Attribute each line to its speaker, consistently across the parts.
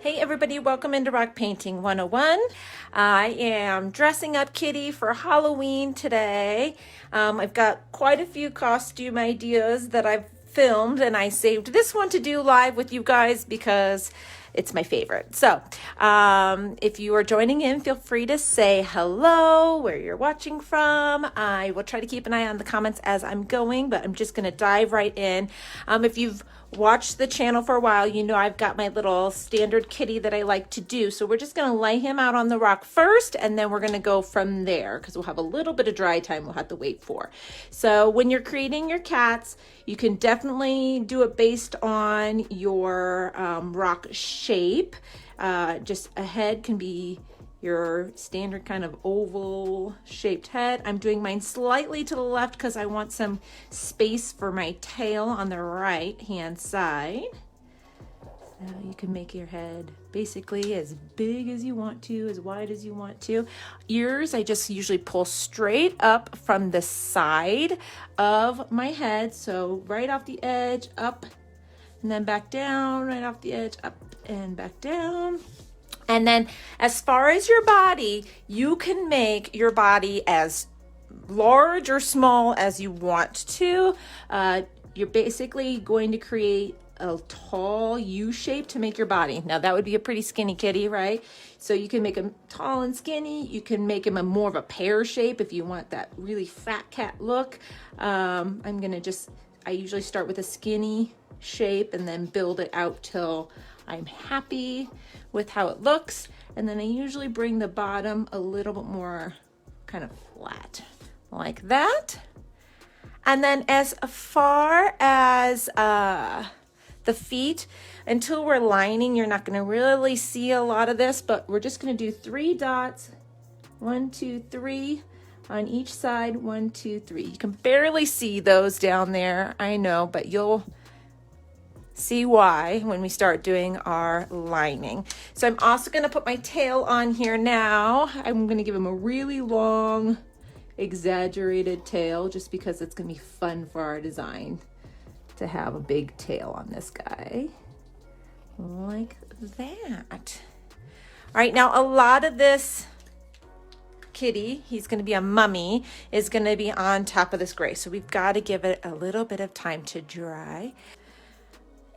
Speaker 1: Hey everybody, welcome into Rock Painting 101. I am dressing up Kitty for Halloween today. I've got quite a few costume ideas that I've filmed, and I saved this one to do live with you guys because it's my favorite. So if you are joining in, feel free to say hello, where you're watching from. I will try to keep an eye on the comments as I'm going, but I'm just going to dive right in. If you've watched the channel for a while, you know I've got my little standard kitty that I like to do. So we're just going to lay him out on the rock first, and then we're going to go from there because we'll have a little bit of dry time we'll have to wait for. So when you're creating your cats, you can definitely do it based on your rock shape. Just a head can be your standard kind of oval shaped head. I'm doing mine slightly to the left because I want some space for my tail on the right hand side. So you can make your head basically as big as you want to, as wide as you want to. Ears, I just usually pull straight up from the side of my head. So right off the edge, up, and then back down, right off the edge, up and back down. And then as far as your body, you can make your body as large or small as you want to. You're basically going to create a tall U shape to make your body. Now that would be a pretty skinny kitty, right? So you can make him tall and skinny. You can make him a more of a pear shape if you want that really fat cat look. I usually start with a skinny shape and then build it out till I'm happy with how it looks. And then I usually bring the bottom a little bit more kind of flat like that. And then as far as the feet, until we're lining, you're not going to really see a lot of this, but we're just going to do 3 dots, 1, 2, 3 on each side, 1, 2, 3. You can barely see those down there, I know, but you'll see why when we start doing our lining. So I'm also going to put my tail on here now. I'm going to give him a really long, exaggerated tail just because it's going to be fun for our design to have a big tail on this guy. Like that. All right, now a lot of this kitty, he's going to be a mummy, is going to be on top of this gray. So we've got to give it a little bit of time to dry.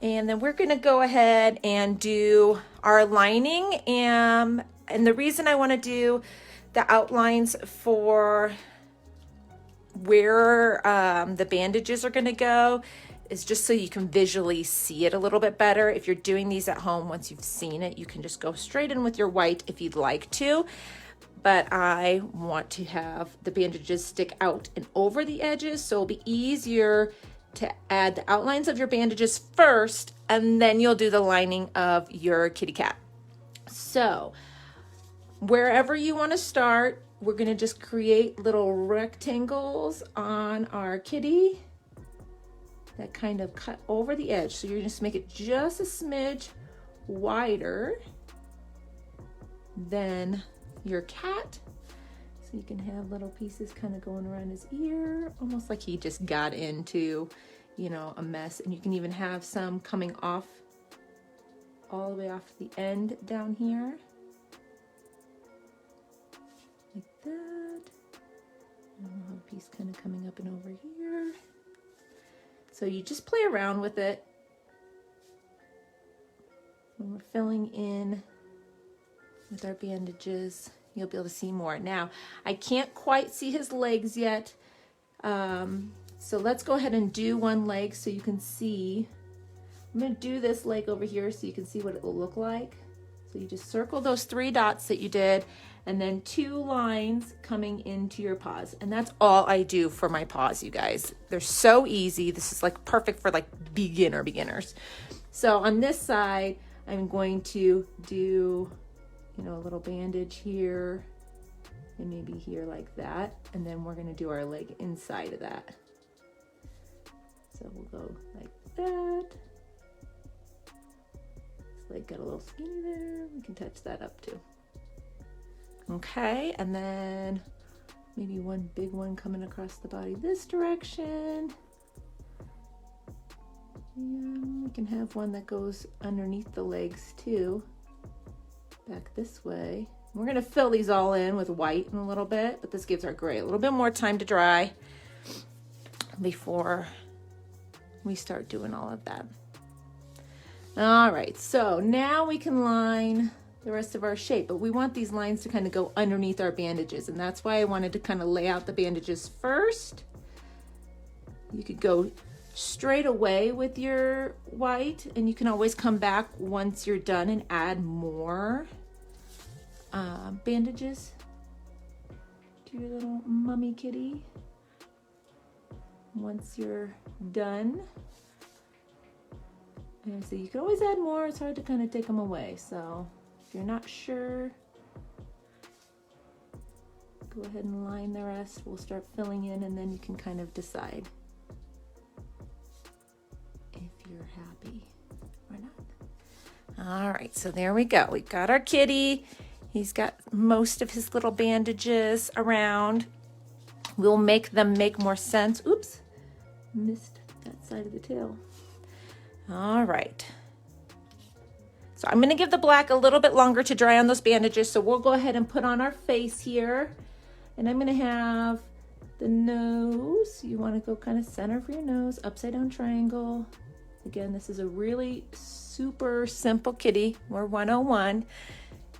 Speaker 1: And then we're going to go ahead and do our lining. And the reason I want to do the outlines for where the bandages are going to go is just so you can visually see it a little bit better. If you're doing these at home, once you've seen it, you can just go straight in with your white if you'd like to. But I want to have the bandages stick out and over the edges, so it'll be easier to add the outlines of your bandages first, and then you'll do the lining of your kitty cat. So wherever you want to start, we're going to just create little rectangles on our kitty that kind of cut over the edge. So you're just make it just a smidge wider than your cat. So you can have little pieces kind of going around his ear, almost like he just got into, a mess. And you can even have some coming off all the way off the end down here. Like that. And we'll have a piece kind of coming up and over here. So you just play around with it. When we're filling in with our bandages, you'll be able to see more. Now, I can't quite see his legs yet, so let's go ahead and do one leg so you can see. I'm going to do this leg over here so you can see what it will look like. So you just circle those 3 dots that you did, and then 2 lines coming into your paws. And that's all I do for my paws, you guys. They're so easy. This is like perfect for like beginners. So on this side, I'm going to do a little bandage here and maybe here like that. And then we're going to do our leg inside of that. So we'll go like that. This leg got a little skinny there. We can touch that up too. Okay, and then maybe one big one coming across the body this direction. And we can have one that goes underneath the legs too. back this way. We're gonna fill these all in with white in a little bit, but this gives our gray a little bit more time to dry before we start doing all of that. All right, so now we can line the rest of our shape, but we want these lines to kind of go underneath our bandages, and that's why I wanted to kind of lay out the bandages first. You could go straight away with your white, and you can always come back once you're done and add more bandages to your little mummy kitty once you're done. And so you can always add more. It's hard to kind of take them away, so if you're not sure, go ahead and line the rest. We'll start filling in, and then you can kind of decide if you're happy or not. All right, so there we go. We've got our kitty. He's got most of his little bandages around. We'll make them make more sense. Oops, missed that side of the tail. All right. So I'm going to give the black a little bit longer to dry on those bandages. So we'll go ahead and put on our face here. And I'm going to have the nose. You want to go kind of center for your nose, upside down triangle. Again, this is a really super simple kitty. We're 101. You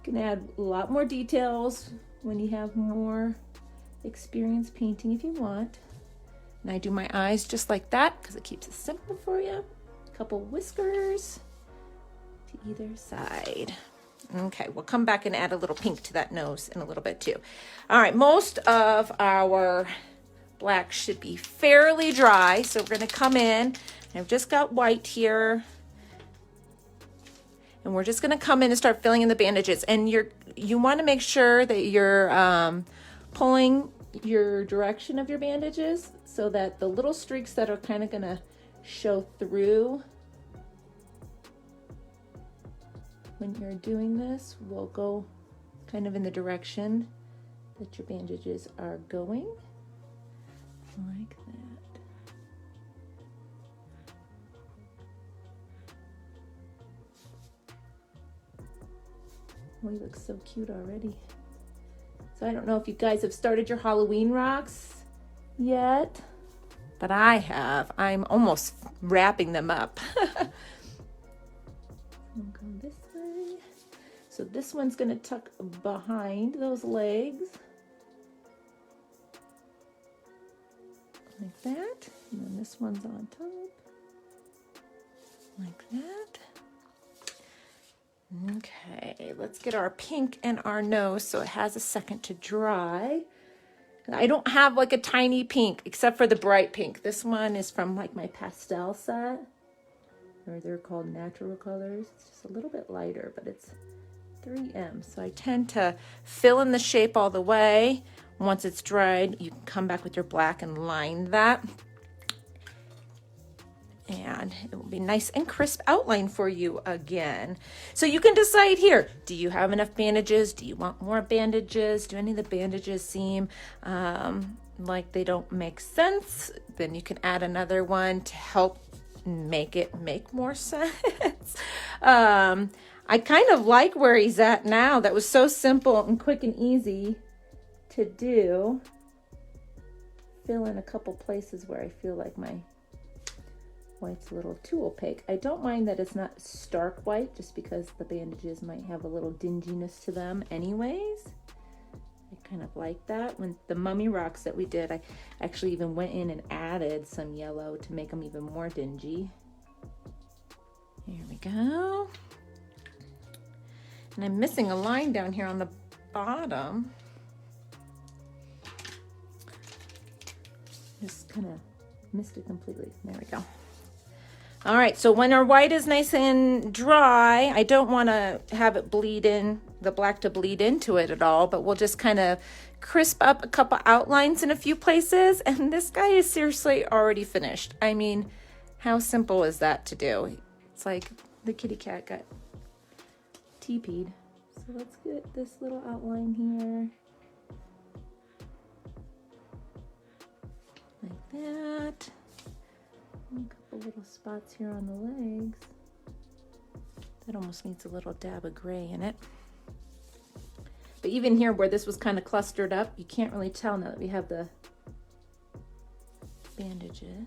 Speaker 1: can add a lot more details when you have more experience painting if you want. And I do my eyes just like that because it keeps it simple for you. Couple whiskers to either side. Okay, we'll come back and add a little pink to that nose in a little bit too. All right, most of our black should be fairly dry, so we're going to come in. I've just got white here, and we're just going to come in and start filling in the bandages. And you want to make sure that you're pulling your direction of your bandages so that the little streaks that are kind of going to show through when you're doing this will go kind of in the direction that your bandages are going, like that. Oh, he looks so cute already. So I don't know if you guys have started your Halloween rocks yet, but I have. I'm almost wrapping them up. We'll go this way. So this one's going to tuck behind those legs. Like that. And then this one's on top. Like that. Okay, let's get our pink in our nose so it has a second to dry. I don't have like a tiny pink except for the bright pink. This one is from like my pastel set, or they're called natural colors. It's just a little bit lighter, but it's 3M. So I tend to fill in the shape all the way. Once it's dried, you can come back with your black and line that. And it will be nice and crisp outline for you again. So you can decide here, do you have enough bandages? Do you want more bandages? Do any of the bandages seem like they don't make sense? Then you can add another one to help make it make more sense. I kind of like where he's at now. That was so simple and quick and easy to do. Fill in a couple places where I feel like my white's a little too opaque. I don't mind that it's not stark white, just because the bandages might have a little dinginess to them anyways. I kind of like that. When the mummy rocks that we did, I actually even went in and added some yellow to make them even more dingy. Here we go. And I'm missing a line down here on the bottom. Just kind of missed it completely. There we go. All right, so when our white is nice and dry, I don't want to have it bleed in, the black to bleed into it at all, but we'll just kind of crisp up a couple outlines in a few places. And this guy is seriously already finished. I mean, how simple is that to do? It's like the kitty cat got TP'd. So let's get this little outline here. Like that. And a couple little spots here on the legs. That almost needs a little dab of gray in it. But even here where this was kind of clustered up, you can't really tell now that we have the bandages.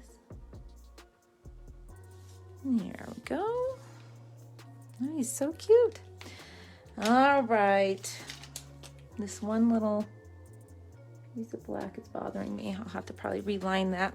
Speaker 1: There we go. Oh, he's so cute. All right. This one little piece of black is bothering me. I'll have to probably reline that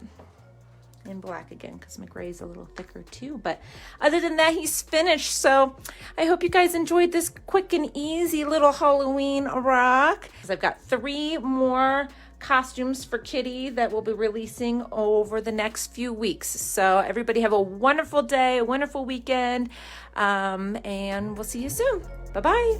Speaker 1: in black again because my gray is a little thicker too. But other than that, he's finished. So I hope you guys enjoyed this quick and easy little Halloween rock. I've got 3 more costumes for Kitty that we'll be releasing over the next few weeks. So everybody have a wonderful day, a wonderful weekend, and we'll see you soon. Bye-bye.